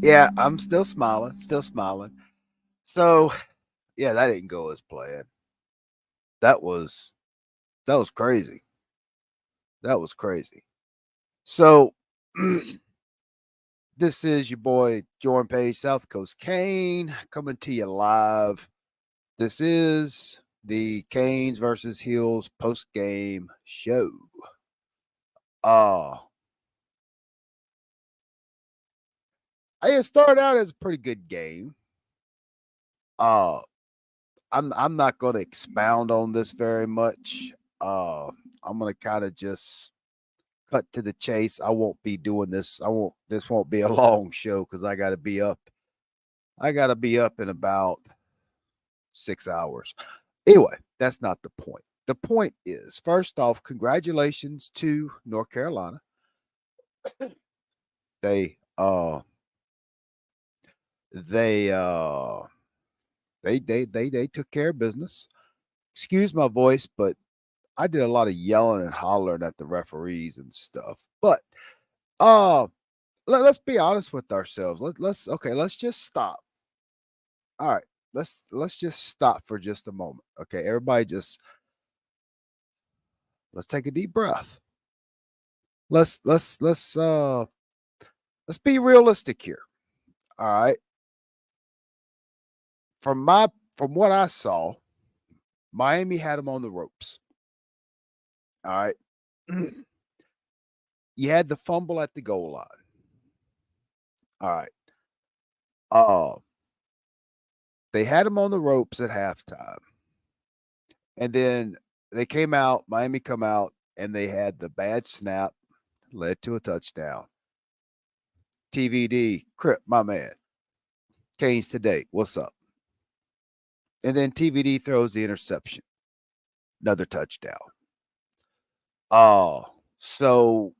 Yeah, I'm still smiling, still smiling. So, yeah, that didn't go as planned. That was that was crazy. That was crazy. So, this is your boy Jordan Page, South Coast Kane, coming to you live. This is the Canes versus Heels post game show. Uh it started out as a pretty good game. Uh I'm not going to expound on this very much. Uh, I'm going to kind of just cut to the chase. I won't be doing this. I won't. This won't be a long show because I got to be up. I got to be up in about 6 hours. Anyway, that's not the point. The point is, first off, congratulations to North Carolina. They uh they uh they took care of business. Excuse my voice, but I did a lot of yelling and hollering at the referees and stuff. But uh let's be honest with ourselves. Let's just stop. All right. Let's just stop for just a moment. Okay, everybody just let's take a deep breath. Let's be realistic here. All right. From what I saw, Miami had them on the ropes. All right. You had the fumble at the goal line. All right. Uh they had them on the ropes at halftime. And then they came out, Miami come out, and they had the bad snap, led to a touchdown. TVD, Crip, my man. Canes today, what's up? And then TVD throws the interception, another touchdown. Oh, so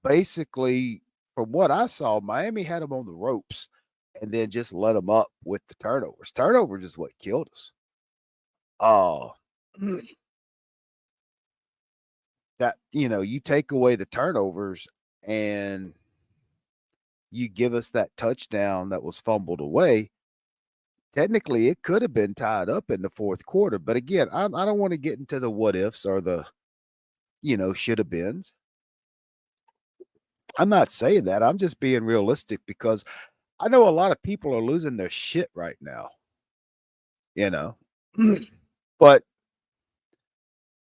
basically, from what I saw, Miami had them on the ropes and then just let them up with the turnovers. Turnovers is what killed us. Oh, that, you take away the turnovers and you give us that touchdown that was fumbled away. Technically, it could have been tied up in the fourth quarter. But again, I don't want to get into the what ifs or the, should have beens. I'm not saying that. I'm just being realistic because I know a lot of people are losing their shit right now, you know. But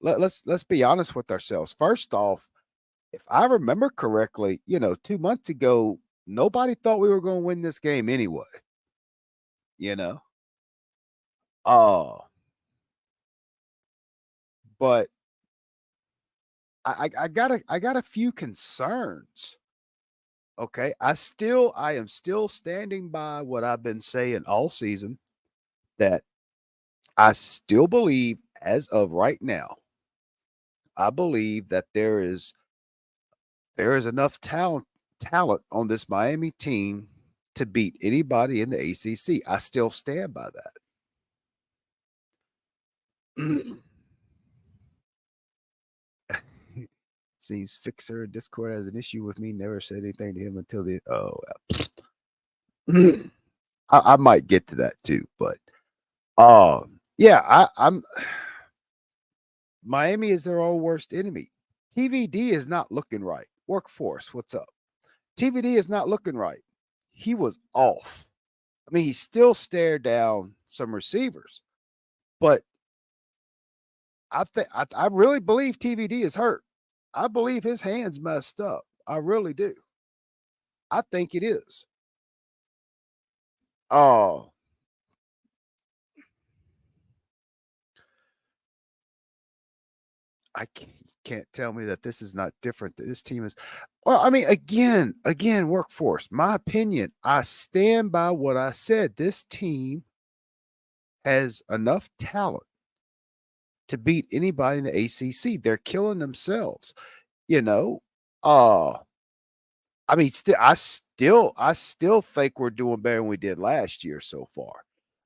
let's be honest with ourselves. First off, if I remember correctly, 2 months ago, nobody thought we were going to win this game anyway. You know, oh, but I got a few concerns. Okay, I am still standing by what I've been saying all season that I still believe as of right now, I believe that there is enough talent on this Miami team to beat anybody in the ACC. I still stand by that. Seems Fixer Discord has an issue with me. Never said anything to him until the I might get to that too, but yeah, I'm Miami is their own worst enemy. TVD is not looking right. Workforce, what's up? TVD is not looking right. He was off. I mean, he still stared down some receivers, but I really believe TVD is hurt. I believe his hands messed up. I really do. I think it is. Oh, can't tell me that this is not different. That this team is. Well, I mean, again, workforce. My opinion. I stand by what I said. This team has enough talent to beat anybody in the ACC. They're killing themselves. You know. Uh I mean, I still think we're doing better than we did last year so far.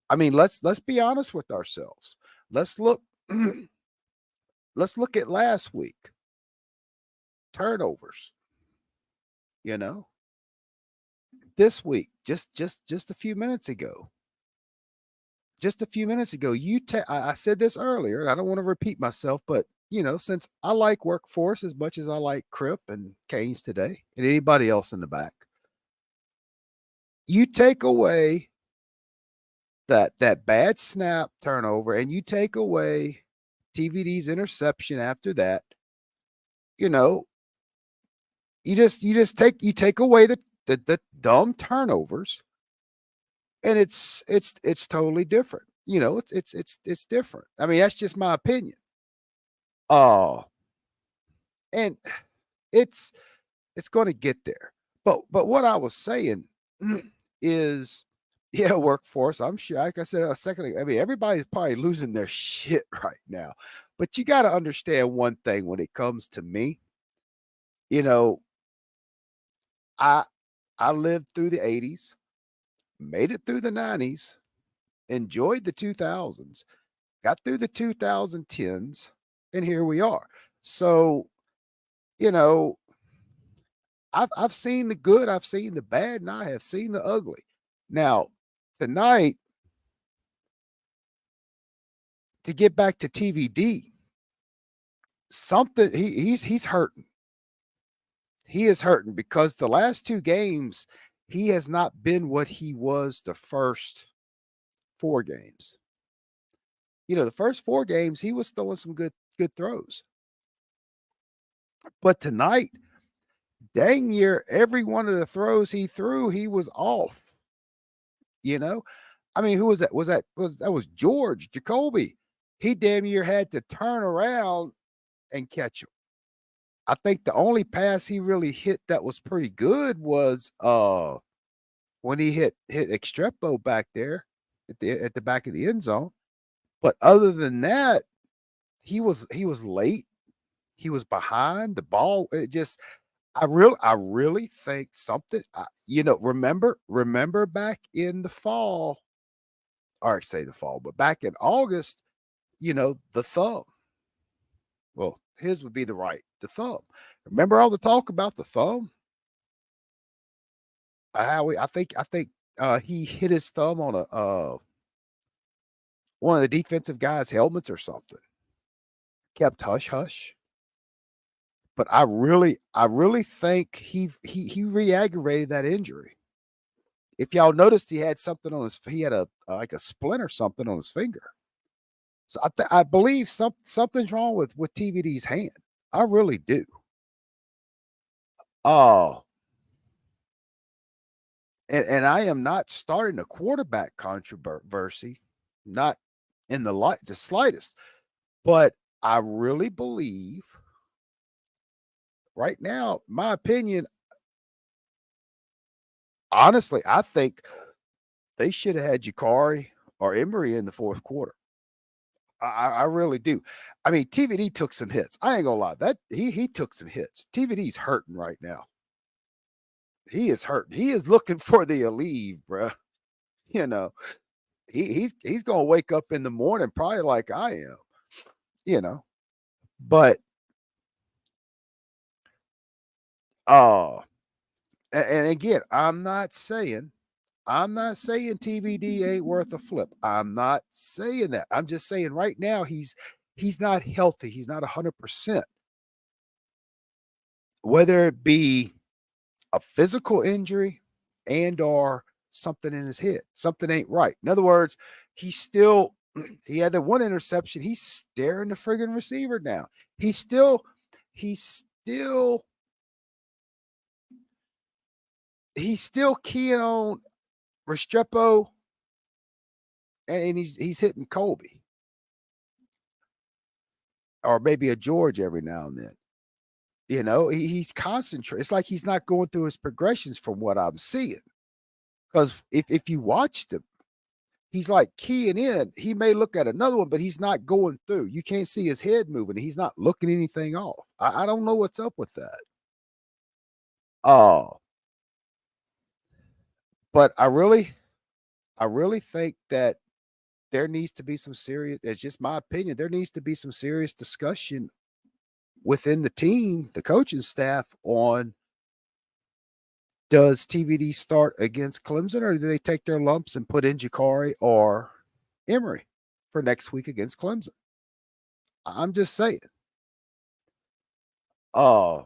I mean, let's be honest with ourselves. Let's look let's look at last week. Turnovers, you know. this week, just a few minutes ago. Just a few minutes ago, I said this earlier, and I don't want to repeat myself, but since I like Workforce as much as I like Crip and Canes today, and anybody else in the back, you take away that bad snap turnover, and you take away TVD's interception after that, you take away the dumb turnovers, and it's totally different. It's different. I mean, that's just my opinion. And it's going to get there. But what I was saying is, yeah, Workforce. I'm sure, like I said a second ago, I mean, everybody's probably losing their shit right now. But you got to understand one thing when it comes to me. I lived through the 80s, made it through the 90s, enjoyed the 2000s, got through the 2010s, and here we are. So, you know, I've seen the good, I've seen the bad, and I have seen the ugly. Now, tonight, to get back to TVD, something he's hurting. He is hurting because the last two games, he has not been what he was the first 4 games. The first 4 games, he was throwing some good throws. But tonight, dang near every one of the throws he threw, he was off. I mean, who was that? That was George Jacoby. He damn near had to turn around and catch him. I think the only pass he really hit that was pretty good was when he hit Estrepo back there at the back of the end zone. But other than that, he was late. He was behind the ball. It just, I really think something. Remember back in the fall, or I say the fall, but back in August, the thumb. Well, his would be the thumb. Remember all the talk about the thumb? I think he hit his thumb on a one of the defensive guys' helmets or something. Kept hush hush. But I really think he re-aggravated that injury. If y'all noticed, he had a like a splint or something on his finger. So I believe something's wrong with TVD's hand. I really do. Oh, and I am not starting a quarterback controversy, not in the slightest. But I really believe right now, my opinion, honestly, I think they should have had Jakari or Emery in the fourth quarter. I really do. I mean, TVD took some hits. I ain't gonna lie. That he took some hits. TVD's hurting right now. He is hurting. He is looking for the Aleve, bro. You know, he's gonna wake up in the morning probably like I am. But and again, I'm not saying TVD ain't worth a flip. I'm not saying that. I'm just saying right now he's not healthy. He's not 100%. Whether it be a physical injury and or something in his head, something ain't right. In other words, he had that one interception. He's staring the friggin' receiver down. He's still keying on Restrepo, and he's hitting Colby or maybe a George every now and then. He's concentrating. It's like he's not going through his progressions from what I'm seeing. Because if you watched him, he's like keying in. He may look at another one, but he's not going through. You can't see his head moving. He's not looking anything off. I don't know what's up with that. Oh, but I really think that there needs to be some serious. It's just my opinion. There needs to be some serious discussion within the team, the coaching staff, on Does TVD start against Clemson, or do they take their lumps and put in Jakari or Emory for next week against Clemson? I'm just saying. Uh,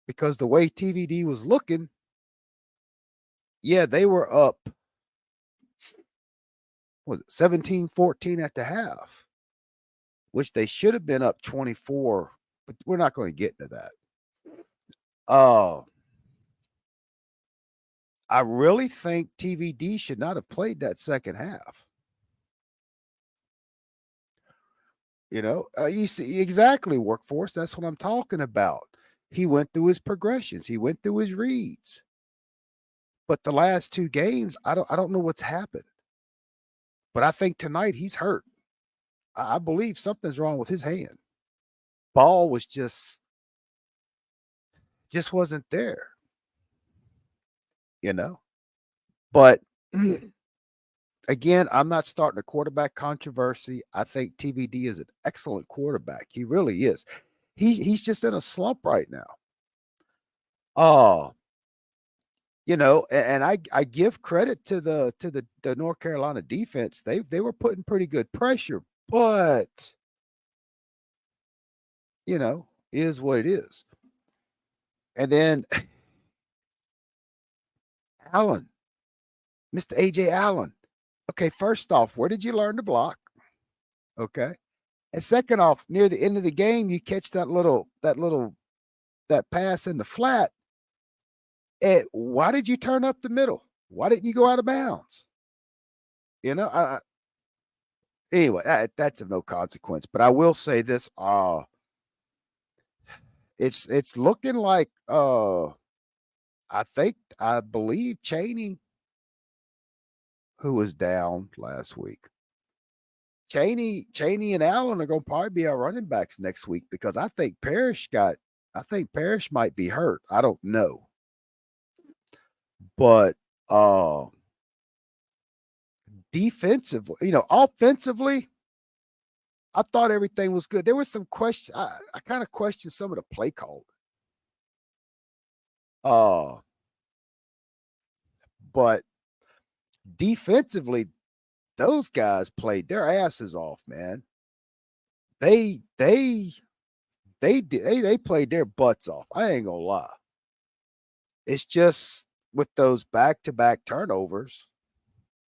because the way TVD was looking, yeah, they were up, was it 17-14 at the half, which they should have been up 24, but we're not going to get into that. I really think TVD should not have played that second half. You see exactly, Workforce. That's what I'm talking about. He went through his progressions. He went through his reads. But the last two games, I don't know what's happened. But I think tonight he's hurt. I believe something's wrong with his hand. Ball was just wasn't there, you know. But again, I'm not starting a quarterback controversy. I think TVD is an excellent quarterback. He really is. He's just in a slump right now. Oh, and I give credit to the North Carolina defense. They were putting pretty good pressure, but is what it is. And then Allen, Mr. AJ Allen. Okay, first off, where did you learn to block? Okay. And second off, near the end of the game, you catch that pass in the flat. And why did you turn up the middle? Why didn't you go out of bounds? Anyway, that's of no consequence. But I will say this: it's looking like I believe Chaney, who was down last week. Chaney and Allen are going to probably be our running backs next week because I think Parrish might be hurt. I don't know. But defensively, offensively, I thought everything was good. There was some question. I kind of questioned some of the play call. But defensively, those guys played their asses off, man. They played their butts off. I ain't gonna lie. It's just with those back-to-back turnovers,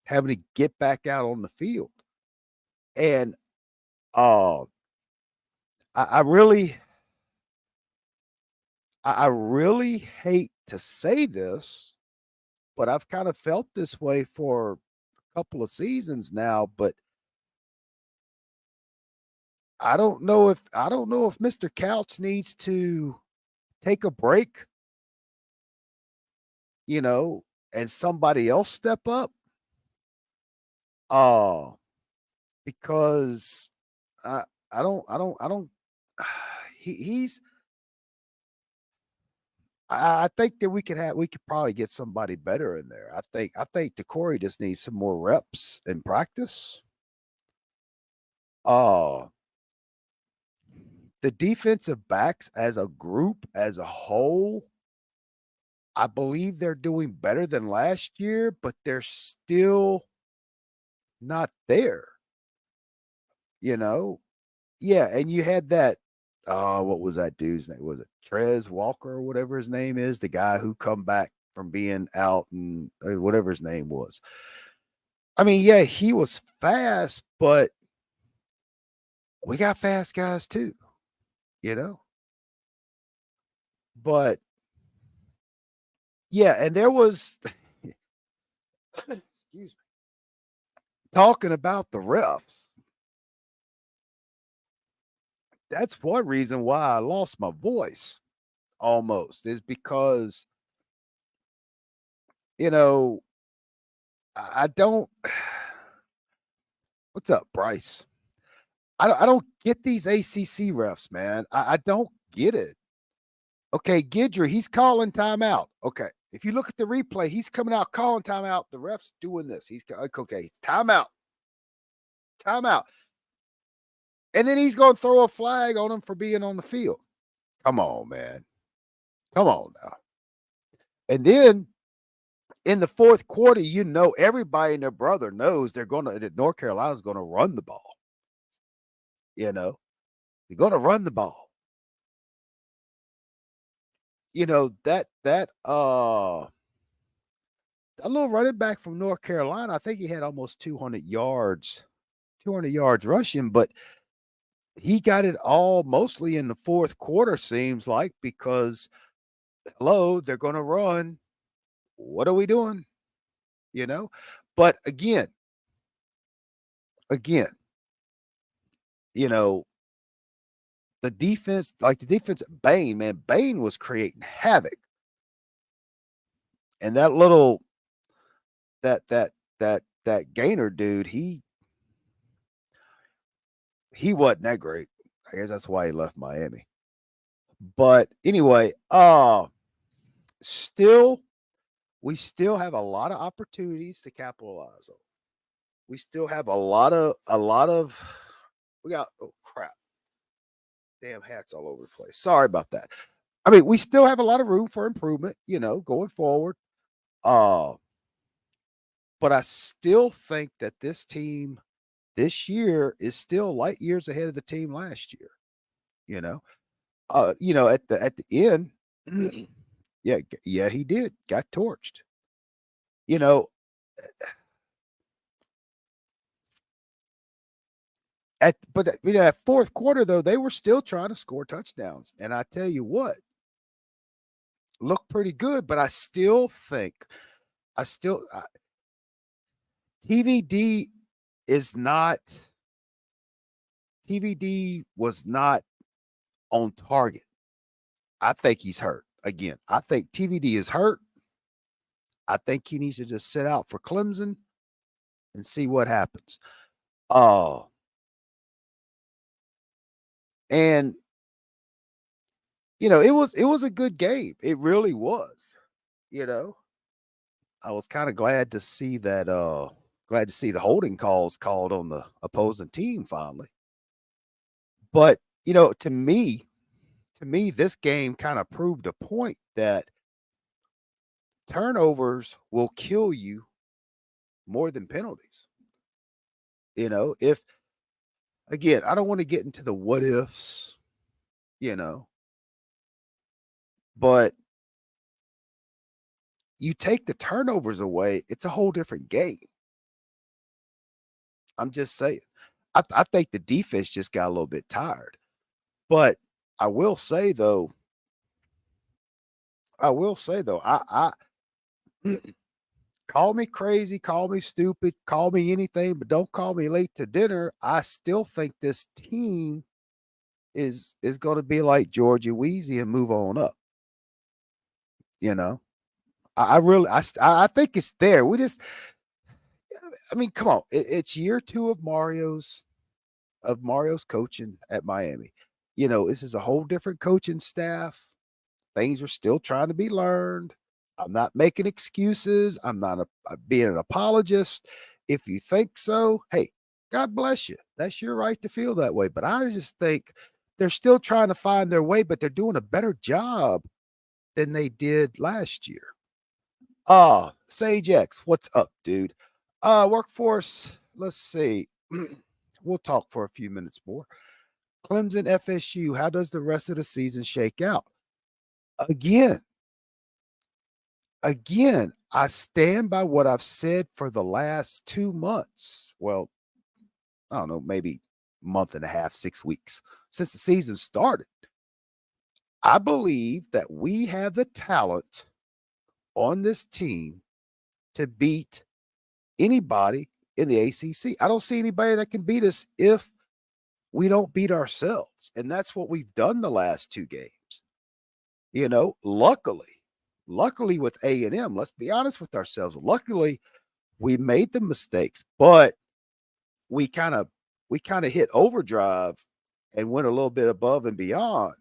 having to get back out on the field. And I really hate to say this, but I've kind of felt this way for a couple of seasons now. But I don't know if Mr. Couch needs to take a break, and somebody else step up. Because I don't he's I think that we could probably get somebody better in there. I think DeCorey just needs some more reps in practice. Uh the defensive backs as a group, as a whole, I believe they're doing better than last year, but they're still not there. Yeah, and you had that what was that dude's name? Was it Trez Walker or whatever his name is? The guy who come back from being out and whatever his name was. I mean, yeah, he was fast, but we got fast guys too, you know? But yeah, and there was excuse me, talking about the refs. That's one reason why I lost my voice almost is because, you know, I don't what's up, Bryce? I don't get these ACC refs, man. I don't get it. Okay, Gidry, he's calling timeout. Okay, if you look at the replay, he's coming out calling timeout. The ref's doing this. He's okay. Timeout, timeout, and then he's going to throw a flag on him for being on the field. Come on, man. Come on now. And then in the fourth quarter, everybody and their brother knows that North Carolina's gonna run the ball. You know, they're gonna run the ball. A little running back from North Carolina, I think he had almost 200 yards rushing, but he got it all mostly in the fourth quarter, seems like, because hello, they're gonna run. What are we doing? You know? But again, you know, the defense, Bain was creating havoc. And that little that Gainer dude, he wasn't that great. I guess that's why he left Miami. But anyway, still we still have a lot of opportunities to capitalize on. We still have a lot of we got oh crap. Damn hats all over the place. Sorry about that. I mean, we still have a lot of room for improvement, going forward. Uh but I still think that this team this year is still light years ahead of the team last year, you know. At the end, yeah, he did. Got torched. You know, at fourth quarter though, they were still trying to score touchdowns, and I tell you what, looked pretty good. But I still think, I still TVD is not. TVD was not on target. I think he's hurt again. I think TVD is hurt. I think he needs to just sit out for Clemson and see what happens. And it was a good game. It really was. You know, I was kind of glad to see the holding calls called on the opposing team finally. But, to me, this game kind of proved a point that turnovers will kill you more than penalties. If again, I don't want to get into the what ifs, you know, but you take the turnovers away, it's a whole different game. I'm just saying. I think the defense just got a little bit tired. But I will say though, call me crazy, call me stupid, call me anything, but don't call me late to dinner. I still think this team is going to be like Georgia Wheezy and move on up. You know, I really, I think it's there. I mean, come on, it's year 2 of Mario's coaching at Miami. This is a whole different coaching staff. Things are still trying to be learned. I'm not making excuses. I'm not being an apologist. If you think so, hey, God bless you. That's your right to feel that way. But I just think they're still trying to find their way, but they're doing a better job than they did last year. Sage X, what's up, dude? Workforce, let's see. We'll talk for a few minutes more. Clemson FSU, how does the rest of the season shake out? Again, I stand by what I've said for the last 2 months. Well, I don't know, maybe month and a half, 6 weeks since the season started. I believe that we have the talent on this team to beat anybody in the ACC. I don't see anybody that can beat us if we don't beat ourselves. And that's what we've done the last 2 games. Luckily with A&M, let's be honest with ourselves. Luckily, we made the mistakes, but we kind of hit overdrive and went a little bit above and beyond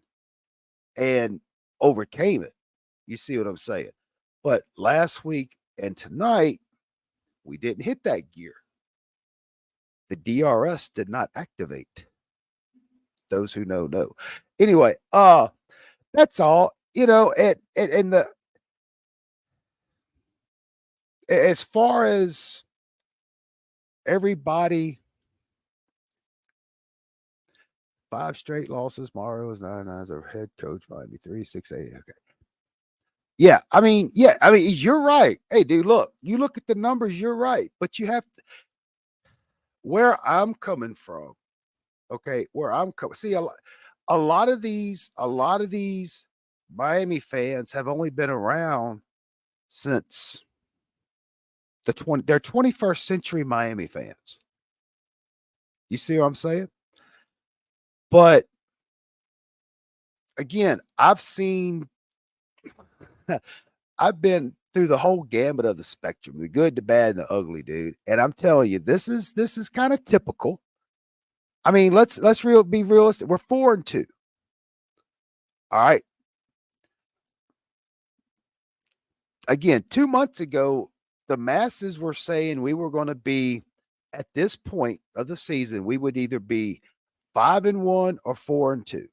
and overcame it. You see what I'm saying? But last week and tonight, we didn't hit that gear. The DRS did not activate. Those who know. Anyway, that's all. And as far as everybody, 5 straight losses. Mario is 9 as a head coach. Miami 3-6-8. Okay. Yeah, I mean, you're right. Hey, dude, look, you look at the numbers, you're right. But you have to, where I'm coming from, okay, where I'm coming. See, a lot of these Miami fans have only been around since they're 21st century Miami fans. You see what I'm saying? But again, I've been through the whole gamut of the spectrum, the good, the bad, and the ugly, dude. And I'm telling you, this is kind of typical. I mean, be realistic. We're 4-2. All right. Again, 2 months ago, the masses were saying we were going to be at this point of the season, we would either be 5-1 or 4-2.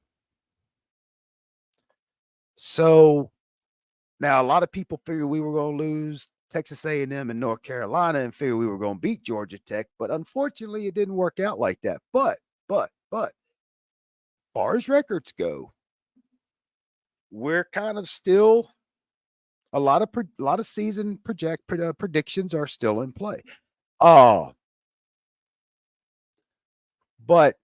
So now a lot of people figured we were going to lose Texas A&M and North Carolina and figured we were going to beat Georgia Tech, but unfortunately, it didn't work out like that. But, far as records go, we're kind of still a lot of season predictions are still in play. Oh, but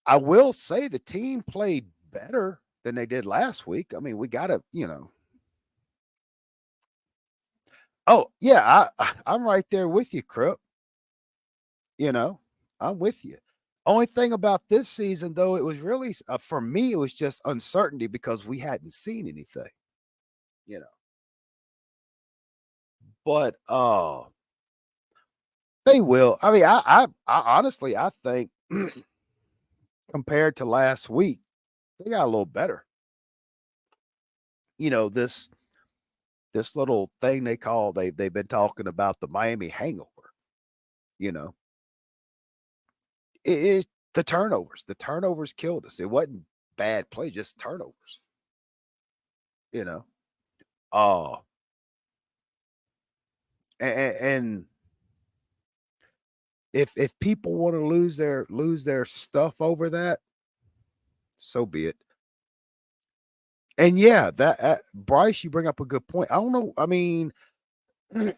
I will say the team played better than they did last week. I mean, we got to, Oh yeah, I'm right there with you, Crook. You know, I'm with you. Only thing about this season, though, it was really for me, it was just uncertainty because we hadn't seen anything. You know, but they will. I mean, I honestly, I think compared to last week, they got a little better. This little thing they've been talking about the Miami hangover. You know, it is the turnovers. The turnovers killed us. It wasn't bad play, just turnovers. You know, oh, and if people want to lose their stuff over that, so be it. And yeah, that Bryce, you bring up a good point. I don't know. I mean, I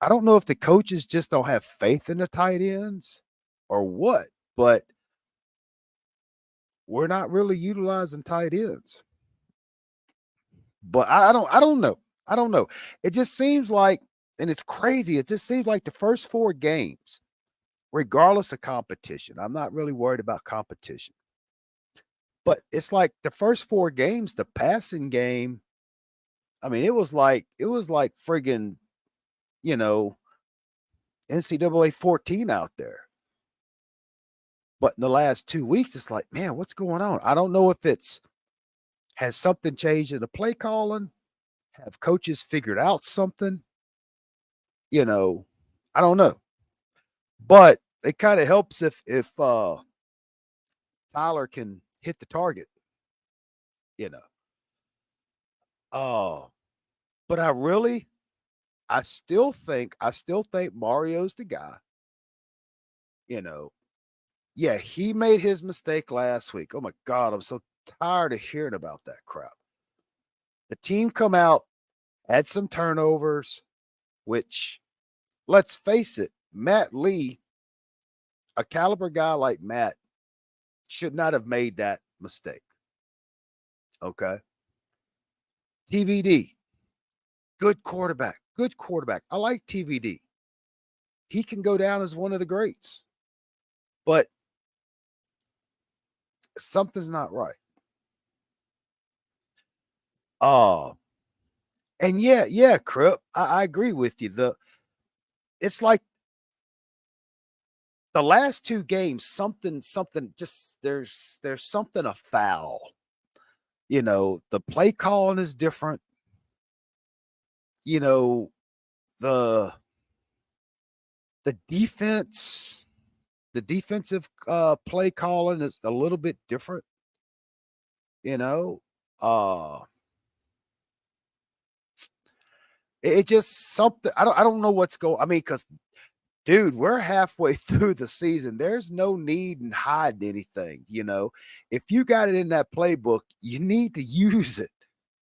don't know if the coaches just don't have faith in the tight ends or what, but we're not really utilizing tight ends. But I don't know. I don't know. It just seems like, and it's crazy. It just seems like the first 4 games, regardless of competition, I'm not really worried about competition. But it's like the first 4 games, the passing game, I mean, it was like friggin', you know, NCAA 14 out there. But in the last 2 weeks, it's like, man, what's going on? I don't know if has something changed in the play calling? Have coaches figured out something? You know, I don't know. But it kind of helps if Tyler can hit the target, you know. Oh, but I still think Mario's the guy, you know. Yeah, he made his mistake last week. Oh my God, I'm so tired of hearing about that crap. The team come out, had some turnovers, which let's face it, Matt Lee, a caliber guy like Matt, should not have made that mistake. Okay. TVD, good quarterback. Good quarterback. I like TVD. He can go down as one of the greats, but something's not right. Oh, and yeah, Crip, I agree with you. It's like the last 2 games, something just there's something afoul. The play calling is different. You know, the the defense, the defensive play calling is a little bit different, you know. Uh It just something I don't know what's going. I mean, because dude, we're halfway through the season. There's no need in hiding anything. If you got it in that playbook, you need to use it.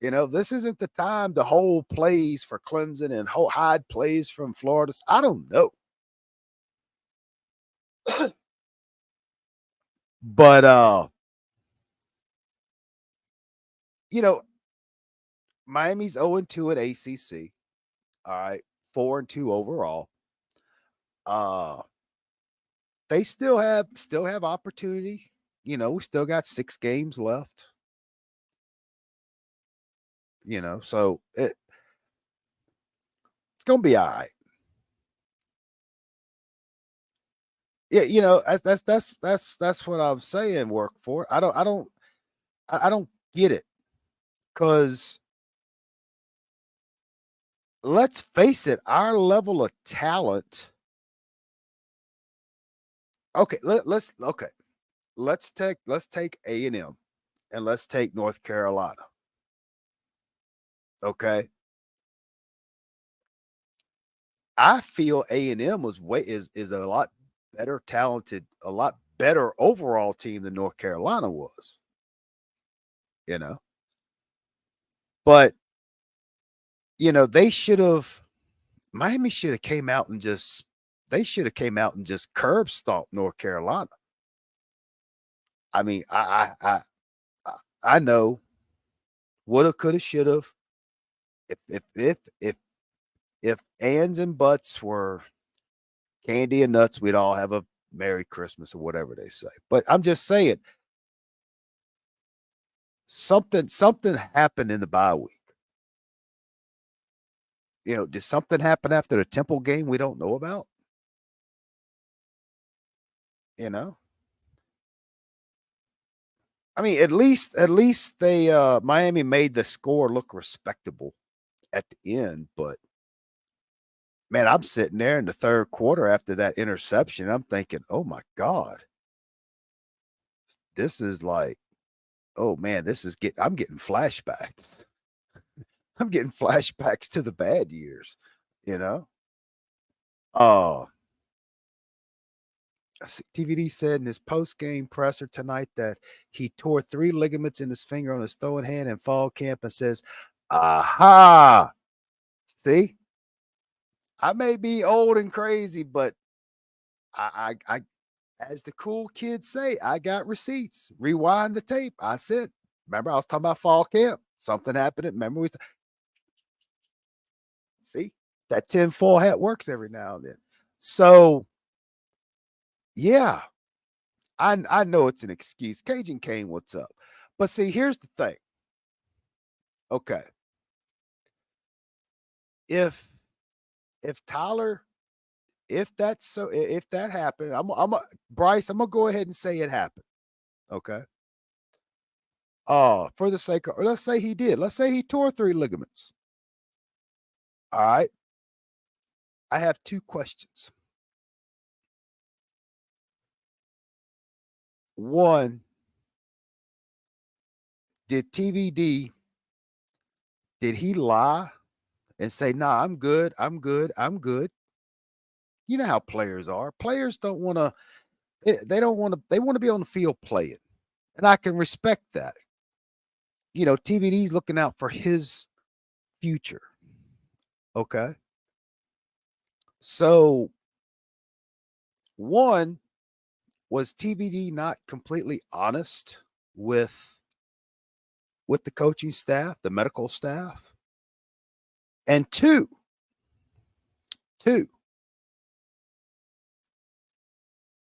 This isn't the time to hold plays for Clemson and hide plays from Florida. I don't know. But you know, Miami's 0-2 at ACC. All right, 4-2 overall. Uh they still have opportunity. We still got 6 games left. So it's gonna be all right. Yeah, that's what I'm saying. Work for. I don't get it because let's face it, our level of talent. Okay, let's take A&M and let's take North Carolina. Okay, I feel A&M is a lot better talented, a lot better overall team than North Carolina was. You know, but they should have. Miami should have came out and just. They should have came out and just curb stomped North Carolina. I mean, I know woulda, coulda, shoulda. If ands and buts were candy and nuts, we'd all have a Merry Christmas or whatever they say. But I'm just saying, something happened in the bye week. Did something happen after the Temple game we don't know about? You know, I mean, at least they Miami made the score look respectable at the end. But man, I'm sitting there in the third quarter after that interception. I'm thinking, oh my God, this is like, oh man, I'm getting flashbacks. I'm getting flashbacks to the bad years, you know? Oh, TVD said in his post-game presser tonight that he tore 3 ligaments in his finger on his throwing hand in fall camp and says, aha, see, I may be old and crazy, but I as the cool kids say, I got receipts. Rewind the tape. I said, remember, I was talking about fall camp. Something happened. Remember, see that tinfoil hat works every now and then. So, yeah, I know it's an excuse. Cajun Kane, what's up? But see, here's the thing. Okay, if Tyler, if that happened, Bryce, I'm gonna go ahead and say it happened. Okay. For the sake of, let's say he did. Let's say he tore 3 ligaments. All right. I have 2 questions. One, did TVD, did he lie and say, nah, I'm good, I'm good, I'm good? You know how players are. Players don't want to, they don't want to, they want to be on the field playing. And I can respect that. TVD's looking out for his future. Okay. So, one, was TVD not completely honest with the coaching staff, the medical staff? And two,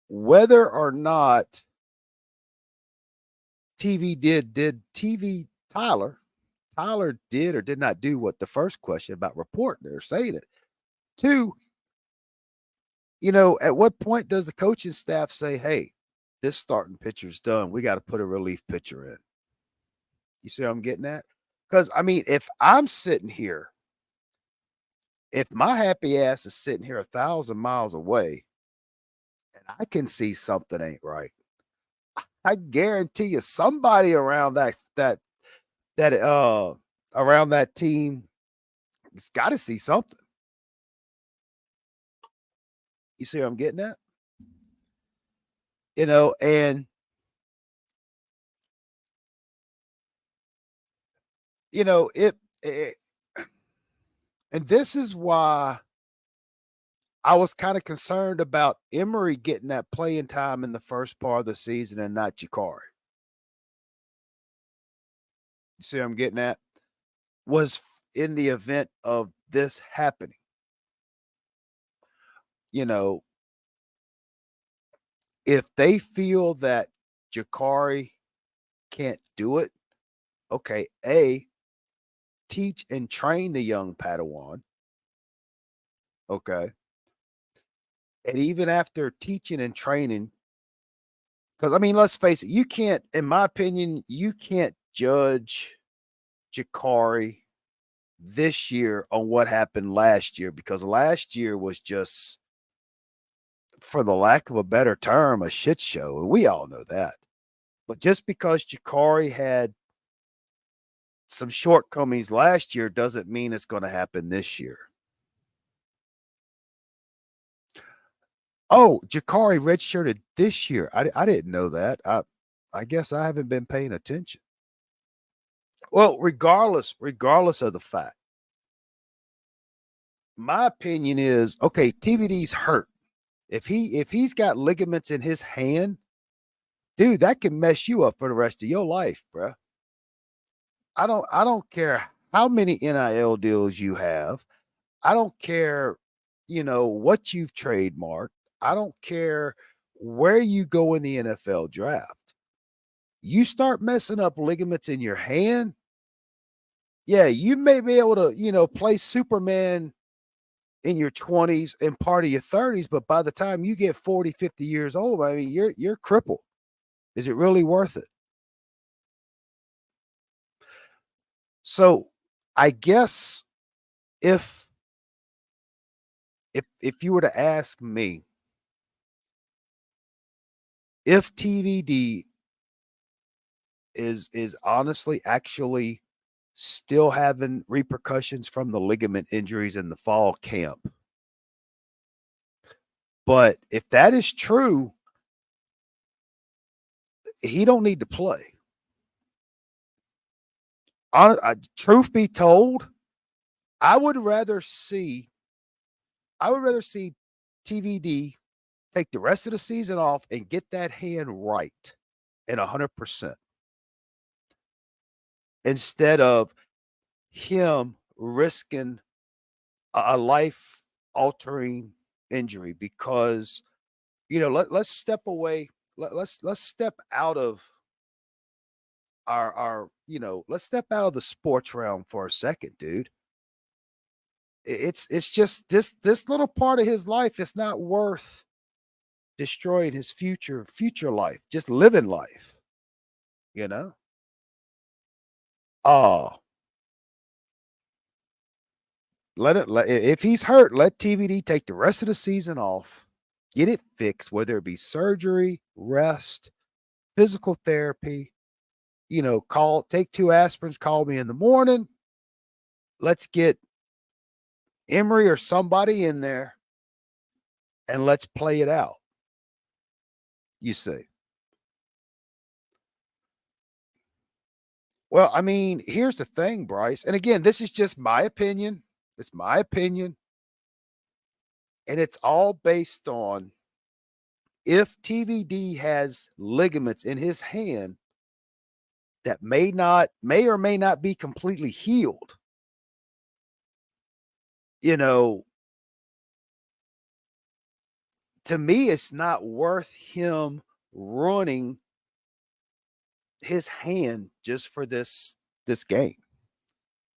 whether or not Tyler did or did not do what the first question about reporting or saying it. Two, at what point does the coaching staff say, hey, this starting pitcher's done. We got to put a relief pitcher in. You see what I'm getting at? Because I mean, if I'm sitting here, if my happy ass is sitting here 1,000 miles away and I can see something ain't right, I guarantee you somebody around that around that team It's got to see something. You see what I'm getting at? And it and this is why I was kind of concerned about Emery getting that playing time in the first part of the season and not Jakari. You see what I'm getting at? Was in the event of this happening. You know, if they feel that Jakari can't do it, okay, teach and train the young Padawan. Okay. And even after teaching and training, because I mean, let's face it, you can't, in my opinion, you can't judge Jakari this year on what happened last year, because last year was just, for the lack of a better term, a shit show. And we all know that. But just because Jakari had some shortcomings last year doesn't mean it's going to happen this year. Oh, Jakari redshirted this year. I didn't know that. I guess I haven't been paying attention. Well, regardless of the fact, my opinion is, okay, TVD's hurt. If he's got ligaments in his hand, dude, that can mess you up for the rest of your life, bro. I don't care how many NIL deals you have. I don't care, what you've trademarked. I don't care where you go in the NFL draft. You start messing up ligaments in your hand, yeah, you may be able to, play Superman in your 20s and part of your 30s, but by the time you get 40, 50 years old, I mean, you're crippled. Is it really worth it? So, I guess if you were to ask me if TVD is honestly actually still having repercussions from the ligament injuries in the fall camp. But if that is true, he don't need to play. Truth be told, I would rather see TVD take the rest of the season off and get that hand right and 100% instead of him risking a life altering injury, because let's step away. Let's step out of our let's step out of the sports realm for a second, dude. It's just this little part of his life is not worth destroying his future life, just living life, you know? Oh, if he's hurt, let TVD take the rest of the season off, get it fixed, whether it be surgery, rest, physical therapy, take 2 aspirins, call me in the morning. Let's get Emery or somebody in there and let's play it out. You see. Well, I mean, here's the thing, Bryce. And again, this is just my opinion. It's my opinion. And it's all based on if TVD has ligaments in his hand that may or may not be completely healed. To me, it's not worth him running his hand just for this game.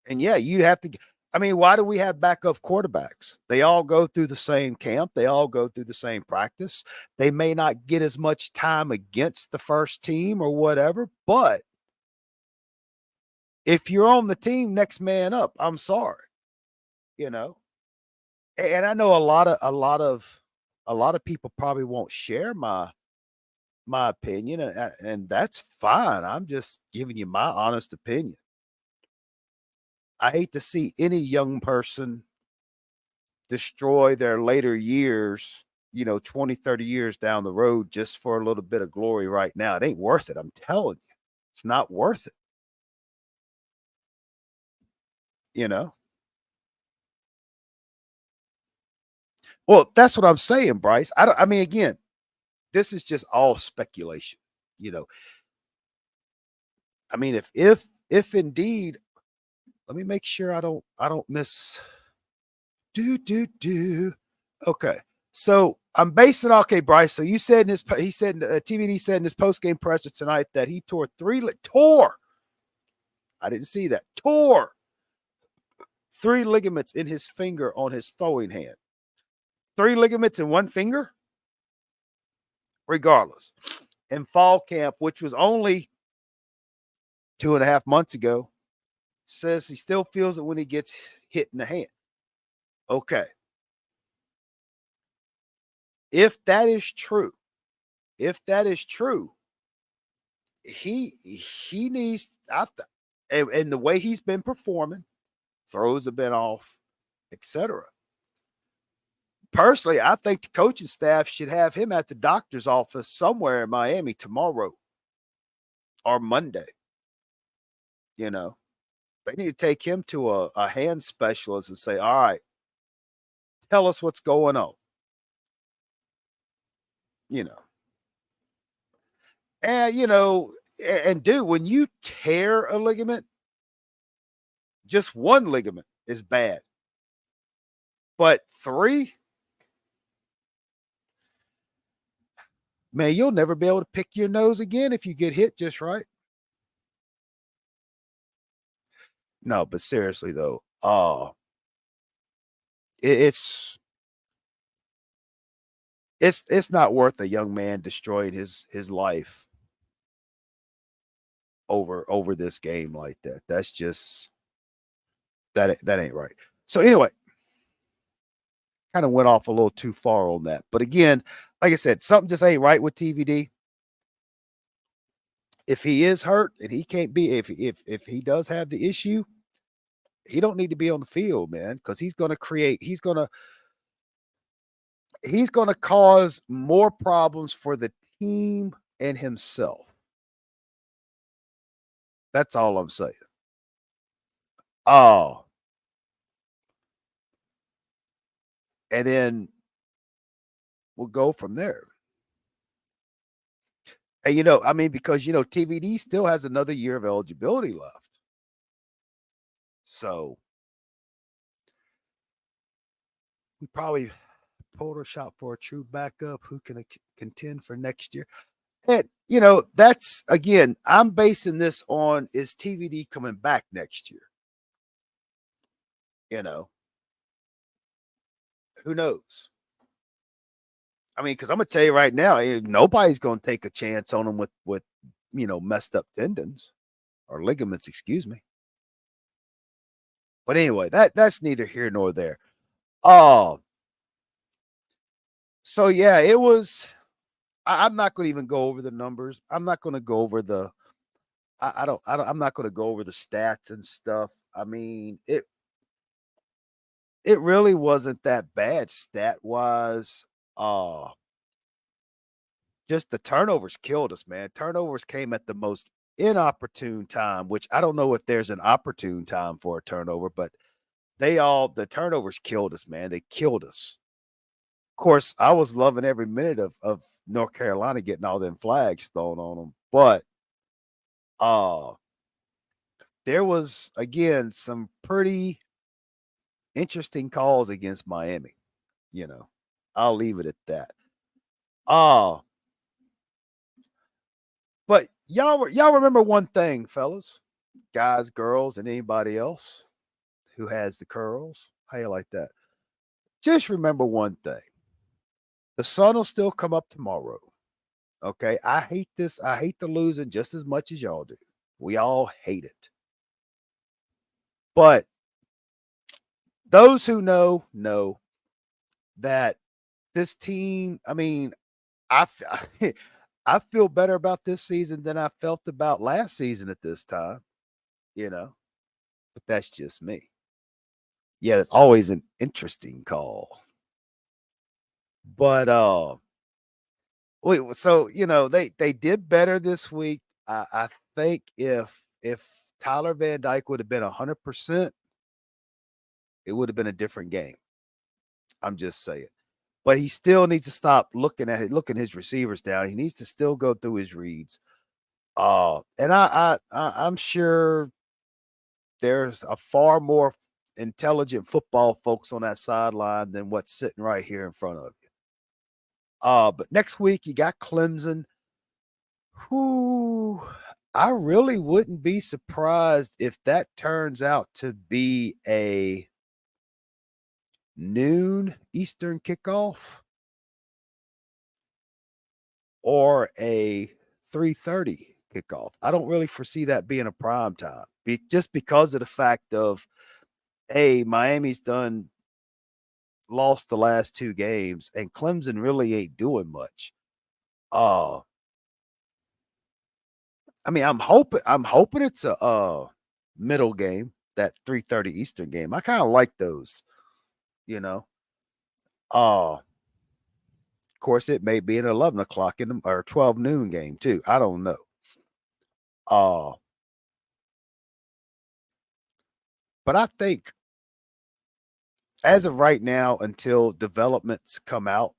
And yeah, you'd have to. I mean, why do we have backup quarterbacks? They all go through the same camp. They all go through the same practice. They may not get as much time against the first team or whatever, but if you're on the team, next man up. I'm sorry, And I know a lot of people probably won't share my opinion, and that's fine. I'm just giving you my honest opinion. I hate to see any young person destroy their later years, 20, 30 years down the road just for a little bit of glory right now. It ain't worth it. I'm telling you, it's not worth it, you know? Well, that's what I'm saying, Bryce. I mean, again, this is just all speculation. You know, I mean, if indeed, let me make sure I don't miss do. Okay. So I'm basing okay, Bryce. So you said in his he said TVD said in his post game presser tonight that he tore. I didn't see that. Tore three ligaments in his finger on his throwing hand. Three ligaments in one finger? Regardless. In fall camp, which was only 2.5 months ago, says he still feels it when he gets hit in the hand. Okay. If that is true, he needs after and the way he's been performing, throws have been off, etc. Personally, I think the coaching staff should have him at the doctor's office somewhere in Miami tomorrow or Monday. You know, they need to take him to a hand specialist and say, all right, tell us what's going on. You know, and dude, when you tear a ligament, just one ligament is bad. But three, man, you'll never be able to pick your nose again if you get hit just right. No, but seriously though, it's it's not worth a young man destroying his life over this game like that. That's just that ain't right. So anyway, kind of went off a little too far on that. But again, like I said, something just ain't right with TVD. If he is hurt and he can't be, if he does have the issue, he don't need to be on the field, man, because he's gonna cause more problems for the team and himself. That's all I'm saying. Oh, and then we'll go from there. And I mean, because TVD still has another year of eligibility left. So we probably pulled a shot for a true backup who can contend for next year. And that's again, I'm basing this on is TVD coming back next year? You know, who knows? I mean, because I'm gonna tell you right now, nobody's gonna take a chance on him with messed up tendons or ligaments, excuse me. But anyway, that's neither here nor there. Oh, so yeah, it was. I'm not going to even go over the numbers. I'm not going to go over the. I'm not going to go over the stats and stuff. I mean, it really wasn't that bad stat wise. Just the turnovers killed us, man. Turnovers came at the most inopportune time, which I don't know if there's an opportune time for a turnover, but the turnovers killed us, man. They killed us. Of course, I was loving every minute of North Carolina getting all them flags thrown on them, but uh there was again some pretty interesting calls against Miami. You know, I'll leave it at that. Uh but y'all remember one thing, fellas, guys, girls, and anybody else who has the curls. How you like that? Just remember one thing. The sun will still come up tomorrow. Okay. I hate this. I hate the losing just as much as y'all do. We all hate it. But those who know that this team, I mean, I I feel better about this season than I felt about last season at this time, you know. but that's just me. Yeah, it's always an interesting call. But wait, so they did better this week. I think if Tyler Van Dyke would have been 100%, it would have been a different game. I'm just saying. But he still needs to stop looking his receivers down. He needs to still go through his reads. And I'm sure there's a far more intelligent football folks on that sideline than what's sitting right here in front of you. But next week you got Clemson. Who I really wouldn't be surprised if that turns out to be a noon Eastern kickoff or a 3:30 kickoff. I don't really foresee that being a prime time, just because of the fact of, hey, Miami's lost the last two games, and Clemson really ain't doing much. I mean, I'm hoping it's a middle game, that 3:30 Eastern game. I kind of like those, you know. Of course, it may be an 11 o'clock or 12 noon game too. I don't know. Uh, but I think as of right now, until developments come out,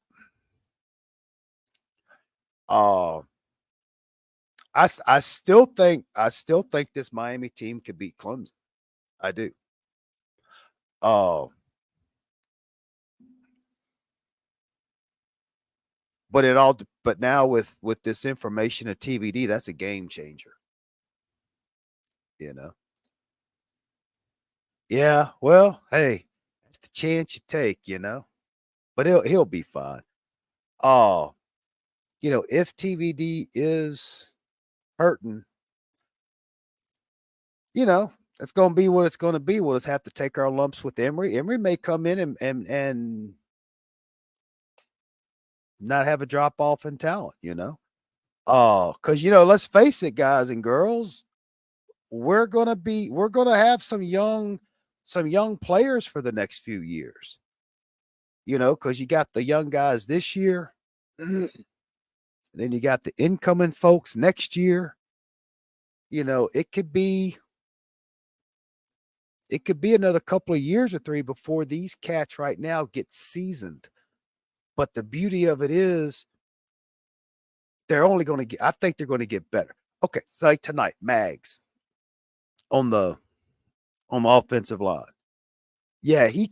uh, I still think this Miami team could beat Clemson. I do. Uh, but now with this information of TVD, that's a game changer. You know. Yeah, well, hey, it's the chance you take. But he'll be fine. Oh, if TVD is hurting, it's gonna be what it's gonna be. We'll just have to take our lumps with Emory. Emory may come in and not have a drop off in talent. Because let's face it, guys and girls, we're gonna have some young players for the next few years. Because you got the young guys this year, then you got the incoming folks next year. It could be another couple of years or three before these cats right now get seasoned. But the beauty of it is they're only going to get, I think they're going to get better. Okay, so like tonight, Mags on the offensive line. Yeah, he's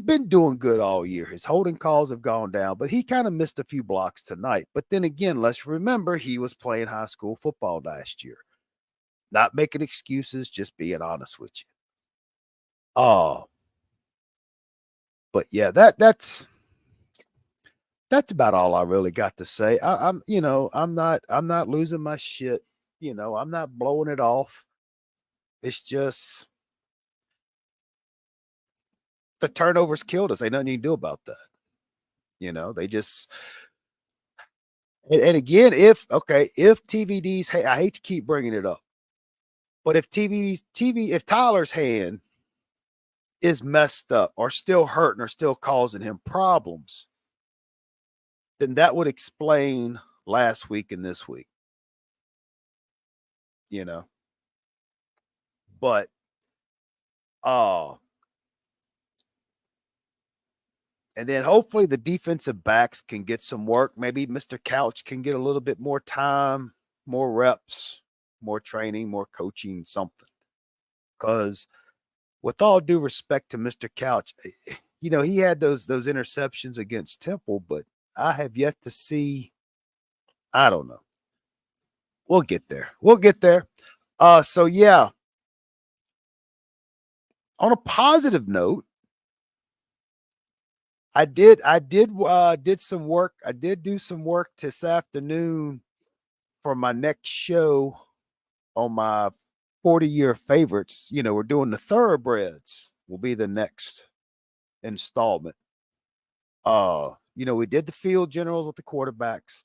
been doing good all year. His holding calls have gone down, but he kind of missed a few blocks tonight. But then again, let's remember he was playing high school football last year. Not making excuses, just being honest with you. Oh, but yeah, that's about all I really got to say. I'm not losing my shit. I'm not blowing it off. It's just the turnovers killed us. Ain't nothing you can do about that. They just and again, if TVD's, hey, I hate to keep bringing it up, but if if Tyler's hand is messed up or still hurting or still causing him problems, then that would explain last week and this week. But and then hopefully the defensive backs can get some work. Maybe Mr. Couch can get a little bit more time, more reps, more training, more coaching, something. Because with all due respect to Mr. Couch, he had those interceptions against Temple, but I have yet to see. I don't know. We'll get there. So yeah. On a positive note, I did some work. I did do some work this afternoon for my next show on my 40-year favorites. We're doing the Thoroughbreds. Will be the next installment. We did the field generals with the quarterbacks.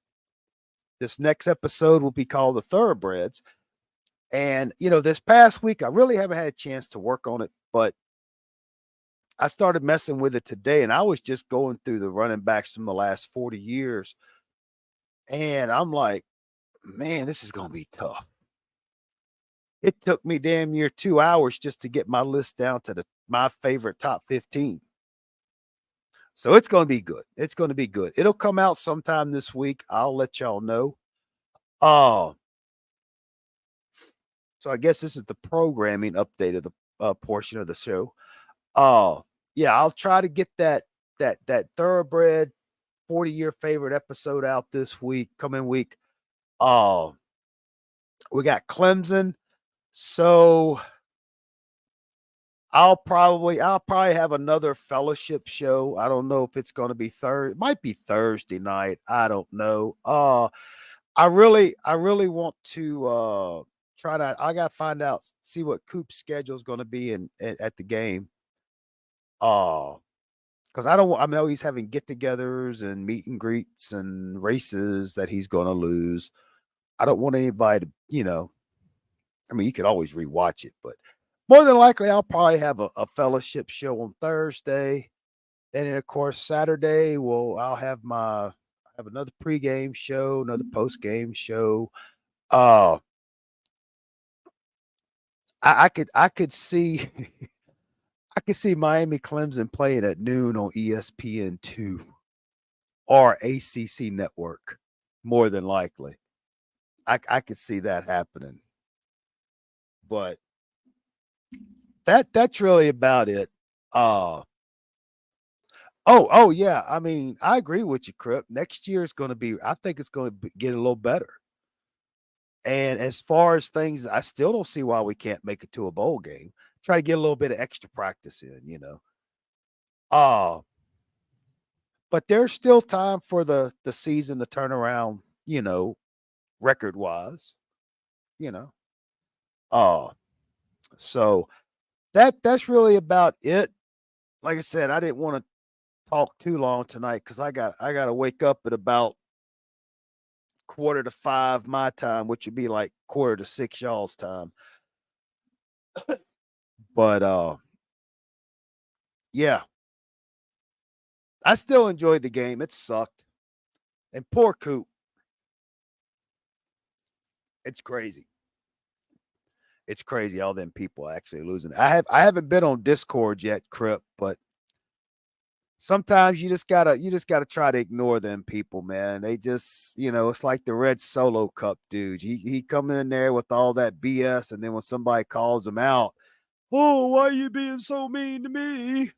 This next episode will be called the Thoroughbreds. And, this past week, I really haven't had a chance to work on it, but I started messing with it today, and I was just going through the running backs from the last 40 years. And I'm like, man, this is going to be tough. It took me damn near 2 hours just to get my list down to my favorite top 15. So it's going to be good. It's going to be good. It'll come out sometime this week. I'll let y'all know. Uh, so I guess this is the programming update of the portion of the show. Yeah, I'll try to get that thoroughbred 40-year favorite episode out this week, coming week. We got Clemson. So I'll probably have another fellowship show. I don't know if it's going to be Thursday. It might be Thursday night. I don't know. I really want to try to. I got to find out, see what Coop's schedule is going to be at the game. Because I know he's having get-togethers and meet and greets and races that he's going to lose. I don't want anybody to, I mean, you could always rewatch it, but more than likely, I'll probably have a fellowship show on Thursday. And then, of course, Saturday, I'll have another pregame show, another postgame show. I could see I could see Miami Clemson playing at noon on ESPN2 or ACC Network, more than likely. I could see that happening. But that's really about it. Oh yeah. I mean, I agree with you, Crip. Next year is going to be. I think it's going to get a little better. And as far as things, I still don't see why we can't make it to a bowl game. Try to get a little bit of extra practice in. But there's still time for the season to turn around. Record wise. You know. So that's really about it. Like I said, I didn't want to talk too long tonight because I got to wake up at about 4:45 my time, which would be like 5:45 y'all's time. But yeah, I still enjoyed the game. It sucked, and poor Coop. It's crazy. It's crazy all them people actually losing. I haven't been on Discord yet, Crip, but sometimes you just gotta try to ignore them people, man. They just, it's like the Red Solo Cup dude. He come in there with all that BS, and then when somebody calls him out, oh, why are you being so mean to me?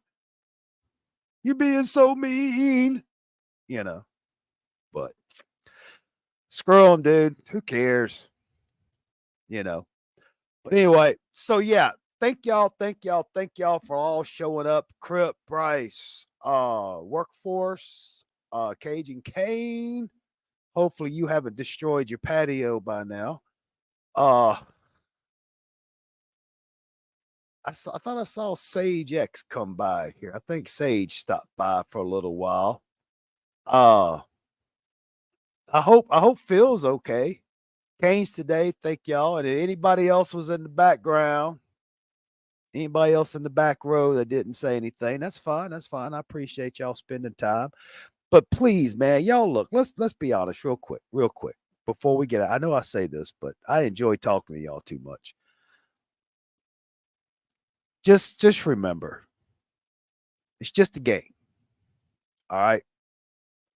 You being so mean, But screw them, dude. Who cares? But anyway, so yeah, thank y'all for all showing up. Crip, Bryce, Workforce, Cajun Kane. Hopefully you haven't destroyed your patio by now. I thought I saw Sage X come by here. I think Sage stopped by for a little while. I hope Phil's okay. Kane's today. Thank y'all. And if anybody else was in the background, anybody else in the back row that didn't say anything, that's fine. That's fine. I appreciate y'all spending time. But please, man, y'all look, let's be honest real quick, before we get out. I know I say this, but I enjoy talking to y'all too much. Just remember, it's just a game. All right.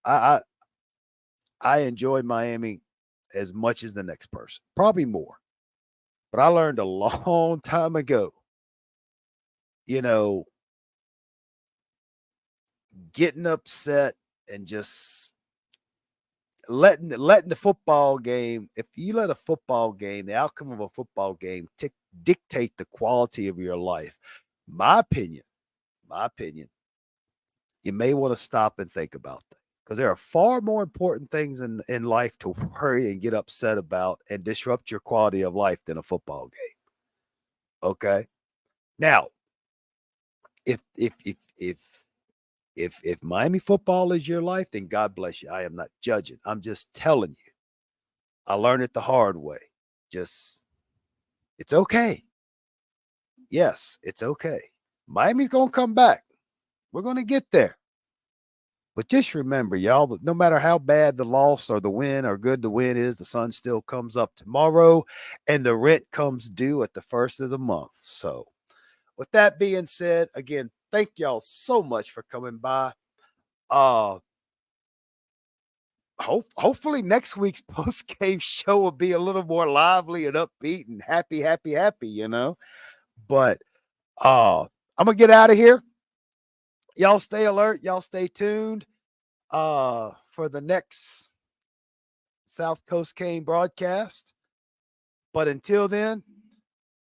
I enjoy Miami as much as the next person, probably more. But I learned a long time ago, getting upset and just letting the football game, if you let a football game, the outcome of a football game dictate the quality of your life, my opinion, you may want to stop and think about that, because there are far more important things in life to worry and get upset about and disrupt your quality of life than a football game. Okay. Now, if Miami football is your life, then God bless you. I am not judging. I'm just telling you. I learned it the hard way. Just It's okay. Yes, it's okay. Miami's going to come back. We're going to get there. But just remember, y'all, that no matter how bad the loss or the win or good the win is, the sun still comes up tomorrow and the rent comes due at the first of the month. So, with that being said, again, thank y'all so much for coming by. Uh hopefully next week's post game show will be a little more lively and upbeat and happy, But I'm gonna get out of here. Y'all stay alert, y'all stay tuned for the next South Coast Cane broadcast. But until then,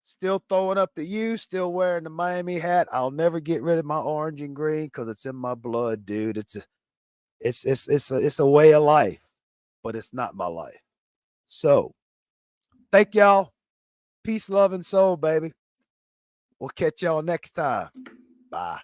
still throwing up the U, still wearing the Miami hat. I'll never get rid of my orange and green because it's in my blood, dude. It's a way of life, but it's not my life. So thank y'all. Peace, love, and soul, baby. We'll catch y'all next time. Bye.